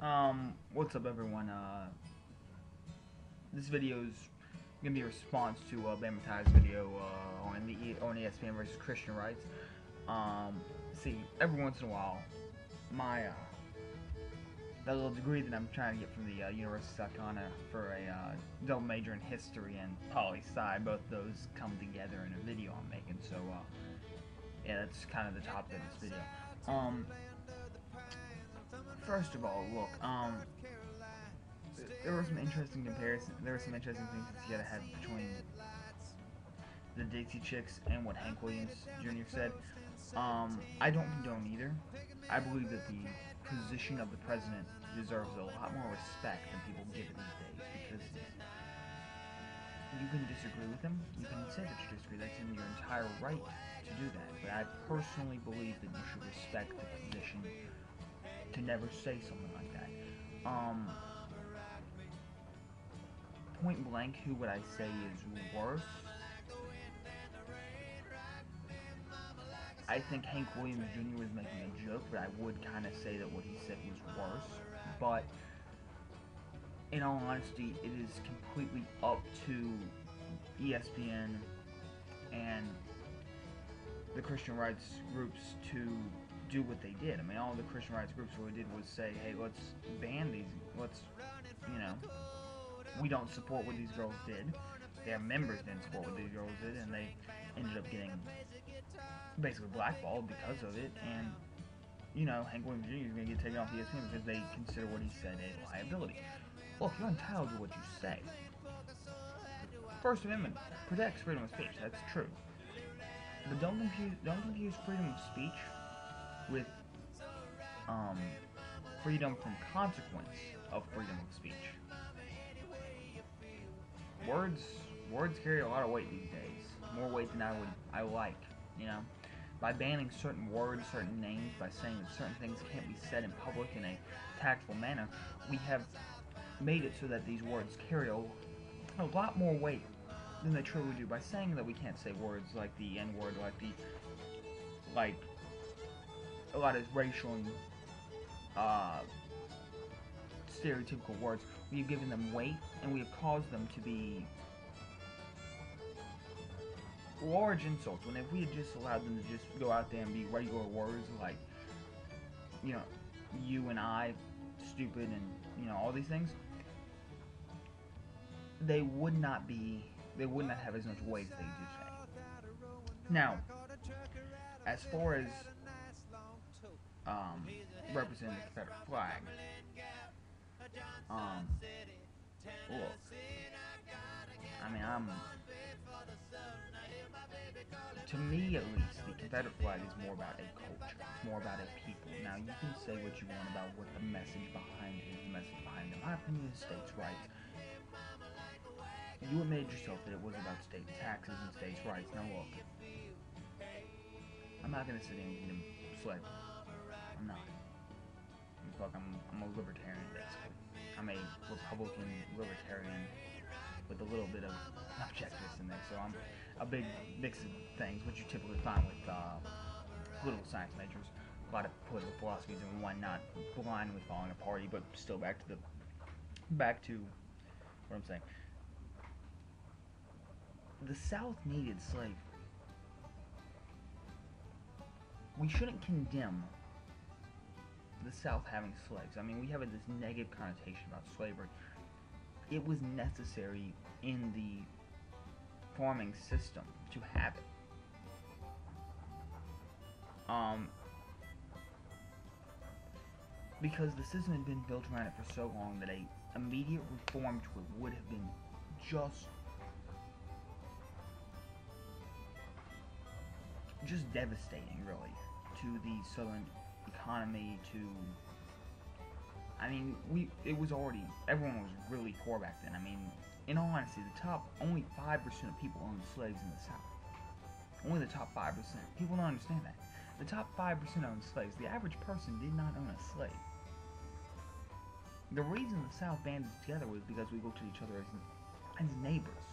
What's up, everyone? This video is gonna be a response to BamaTye's video on ESPN versus Christian rights. See, every once in a while, my that little degree that I'm trying to get from the University of South Carolina for a double major in history and poli-sci, both those come together in a video I'm making. So, yeah, that's kind of the topic of this video. First of all, look, there were some interesting comparisons. There were some interesting things that you gotta have between the Dixie Chicks and what Hank Williams Jr. said. I don't condone either. I believe that the position of the president deserves a lot more respect than people give it these days, because you can disagree with him. You can say that you disagree. That's in your entire right to do that. But I personally believe that you should respect the position to never say something like that. Point blank, who would I say is worse? I think Hank Williams Jr. was making a joke, but I would kind of say that what he said was worse. But in all honesty, it is completely up to ESPN and the Christian rights groups to do what they did. I mean, all the Christian rights groups really did was say, hey, let's ban these, we don't support what these girls did. Their members didn't support what these girls did, and they ended up getting basically blackballed because of it. And, Hank Williams Jr. is going to get taken off ESPN because they consider what he said a liability. Look, you're entitled to what you say. First Amendment protects freedom of speech. That's true. But don't confuse freedom of speech with freedom from consequence of freedom of speech. Words carry a lot of weight these days, more weight than I like. By banning certain words, certain names, by saying that certain things can't be said in public in a tactful manner, we have made it so that these words carry a lot more weight than they truly do. By saying that we can't say words like the N-word, like a lot of racial and stereotypical words, we've given them weight, and we have caused them to be large insults, when if we had just allowed them to just go out there and be regular words like, you and I, stupid, and, all these things, they would not have as much weight as they do say. Now, as far as representing the Confederate flag, look, I mean, to me at least, the Confederate flag is more about a culture. It's more about a people. Now, you can say what you want about what the message behind it is. The message behind it, in my opinion, is states' rights. You admitted yourself that it was about state taxes and states' rights. Now, look, I'm not going to sit in and condemn slavery. I'm not. I'm a libertarian, basically. I'm a Republican libertarian with a little bit of objectivist in there, so I'm a big mix of things, which you typically find with political science majors. A lot of political philosophies, and one not blindly following a party, but still back to what I'm saying. The South needed slavery. We shouldn't condemn the South having slaves. I mean, we have this negative connotation about slavery. It was necessary in the farming system to have it. Because the system had been built around it for so long that a immediate reform to it would have been just devastating, really, to the Southern economy. Everyone was really poor back then. I mean, in all honesty, only 5% of people owned slaves in the South. Only the top 5%. People don't understand that. The top 5% owned slaves. The average person did not own a slave. The reason the South banded together was because we looked at each other as neighbors.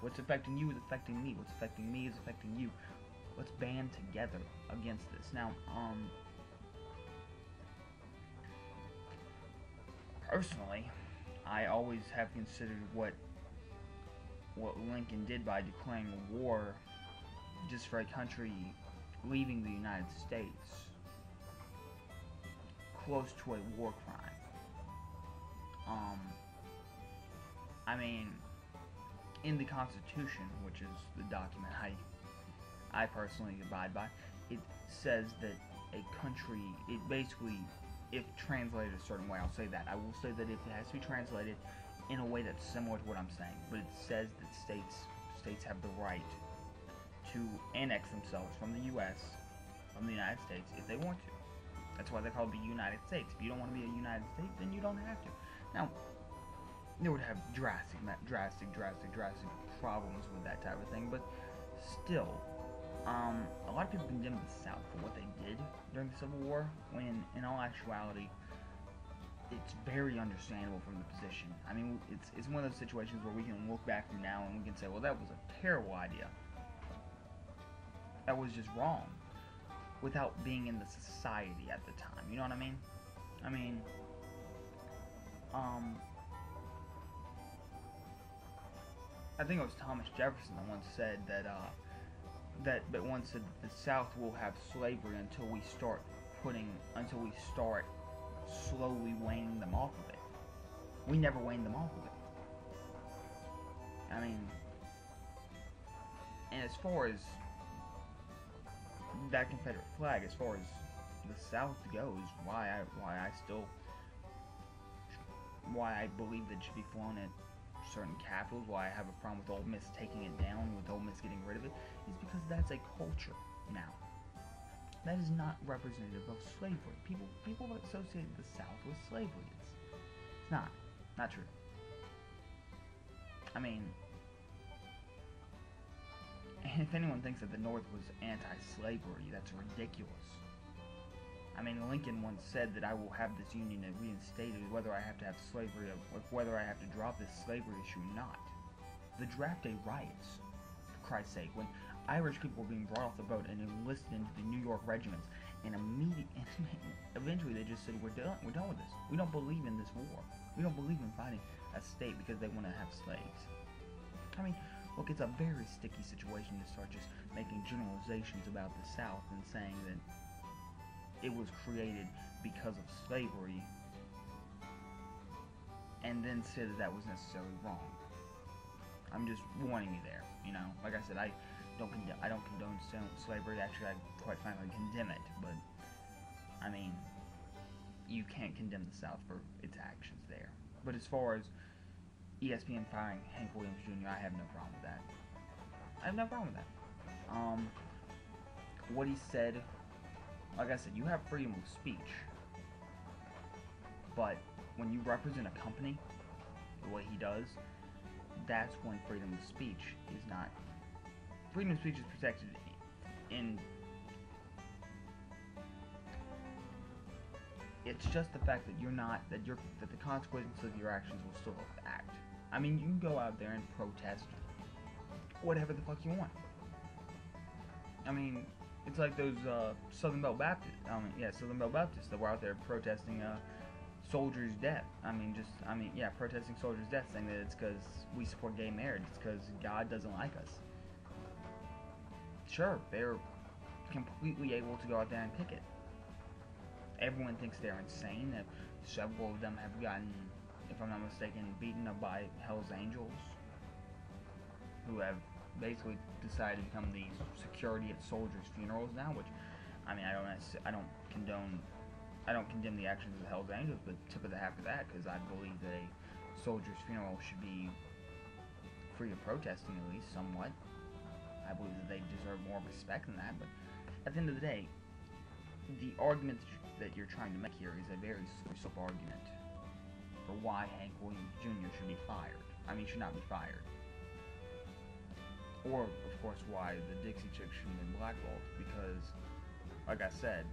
What's affecting you is affecting me. What's affecting me is affecting you. Let's band together against this. Now, Personally, I always have considered what Lincoln did by declaring war just for a country leaving the United States close to a war crime. Um, I mean, in the Constitution, which is the document I personally abide by, it says that a country, it basically, if translated a certain way, I'll say that. I will say that if it has to be translated in a way that's similar to what I'm saying, but it says that states have the right to annex themselves from the U.S., from the United States, if they want to. That's why they're called the United States. If you don't want to be a United States, then you don't have to. Now, they would have drastic problems with that type of thing, but still, a lot of people condemn the South for what they did during the Civil War, when in all actuality, it's very understandable from the position. I mean, it's one of those situations where we can look back from now and we can say, well, that was a terrible idea. That was just wrong, without being in the society at the time. You know what I mean? I mean, I think it was Thomas Jefferson that once said that the South will have slavery until we start slowly waning them off of it. We never waned them off of it. I mean, and as far as that Confederate flag, as far as the South goes, why I believe that it should be flown at certain capitals, why I have a problem with Ole Miss taking it down, with Ole Miss getting rid of it, is because that's a culture now. That is not representative of slavery. People associate the South with slavery. It's not true. I mean, and if anyone thinks that the North was anti-slavery, that's ridiculous. I mean, Lincoln once said that I will have this union reinstated whether I have to have slavery, or whether I have to drop this slavery issue or not. The Draft Day riots, for Christ's sake, when Irish people were being brought off the boat and enlisted into the New York regiments, and eventually they just said, we're done with this. We don't believe in this war. We don't believe in fighting a state because they want to have slaves. I mean, look, it's a very sticky situation to start just making generalizations about the South and saying that it was created because of slavery, and then say that that was necessarily wrong. I'm just warning you there. You know, like I said, I don't condone slavery. Actually, I quite frankly condemn it. But I mean, you can't condemn the South for its actions there. But as far as ESPN firing Hank Williams Jr., I have no problem with that. I have no problem with that. What he said, like I said, you have freedom of speech, but when you represent a company the way he does, that's when freedom of speech is not. Freedom of speech is protected in. It's just the fact that that the consequences of your actions will still act. I mean, you can go out there and protest whatever the fuck you want. I mean, it's like those Southern Bell Baptists. Southern Bell Baptists that were out there protesting soldiers' death. Protesting soldiers' death, saying that it's because we support gay marriage. It's because God doesn't like us. Sure, they're completely able to go out there and picket. Everyone thinks they're insane. Several of them have gotten, if I'm not mistaken, beaten up by Hell's Angels, who have basically decided to become the security at soldiers' funerals now. Which, I mean, I don't condemn the actions of the Hell's Angels, but tip of the hat for that, because I believe that a soldier's funeral should be free of protesting, at least somewhat. I believe that they deserve more respect than that. But at the end of the day, the argument that you're trying to make here is a very simple argument for why Hank Williams Jr. should be fired. I mean, should not be fired. Or, of course, why the Dixie Chicks shouldn't be blackballed. Because, like I said,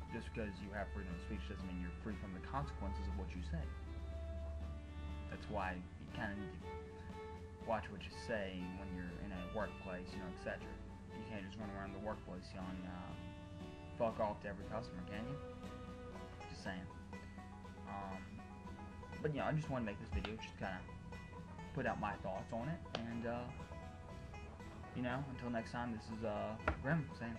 just because you have freedom of speech doesn't mean you're free from the consequences of what you say. That's why you kind of need to watch what you say when you're in a workplace, etc. You can't just run around the workplace yelling, fuck off to every customer, can you? Just saying. But I just want to make this video, just kind of put out my thoughts on it. And until next time, this is Grim saying.